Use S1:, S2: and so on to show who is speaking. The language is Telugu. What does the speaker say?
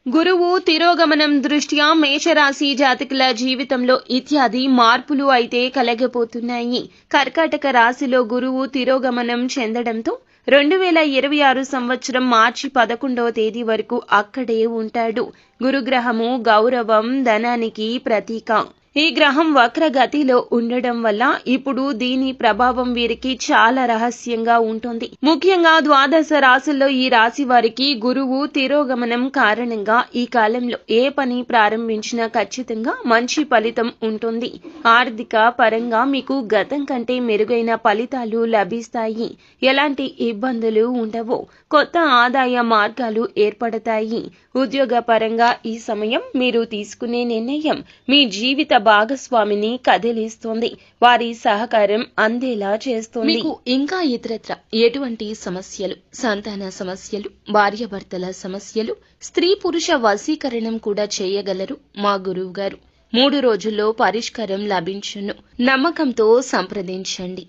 S1: గురువు తిరోగమనం దృష్ట్యా మేషరాశి జాతకుల జీవితంలో ఇత్యాది మార్పులు అయితే కలగబోతున్నాయి. కర్కాటక రాశిలో గురువు తిరోగమనం చెందడంతో 2026 సంవత్సరం మార్చి 11వ తేదీ వరకు అక్కడే ఉంటాడు. గురుగ్రహము గౌరవం, ధనానికి ప్రతీక. ఈ గ్రహం వక్రగతిలో ఉండడం వల్ల ఇప్పుడు దీని ప్రభావం వీరికి చాలా రహస్యంగా ఉంటుంది. ముఖ్యంగా ద్వాదశ రాశుల్లో ఈ రాశి వారికి గురువు తిరోగమనం కారణంగా ఈ కాలంలో ఏ పని ప్రారంభించినా ఖచ్చితంగా మంచి ఫలితం ఉంటుంది. ఆర్థిక పరంగా మీకు గతం కంటే మెరుగైన ఫలితాలు లభిస్తాయి. ఎలాంటి ఇబ్బందులు ఉండవు. కొత్త ఆదాయ మార్గాలు ఏర్పడతాయి. ఉద్యోగ పరంగా ఈ సమయం మీరు తీసుకునే నిర్ణయం మీ జీవిత భాగస్వామిని కదిలిస్తుంది. వారి సహకారం అందేలా చేస్తుంది.
S2: మీకు ఇంకా ఇతరత్ర ఎటువంటి సమస్యలు, సంతాన సమస్యలు, భార్యాభర్తల సమస్యలు, స్త్రీ పురుష వశీకరణం కూడా చేయగలరు మా గురువు గారు. 3 రోజుల్లో పరిష్కారం లభించును. నమ్మకంతో సంప్రదించండి.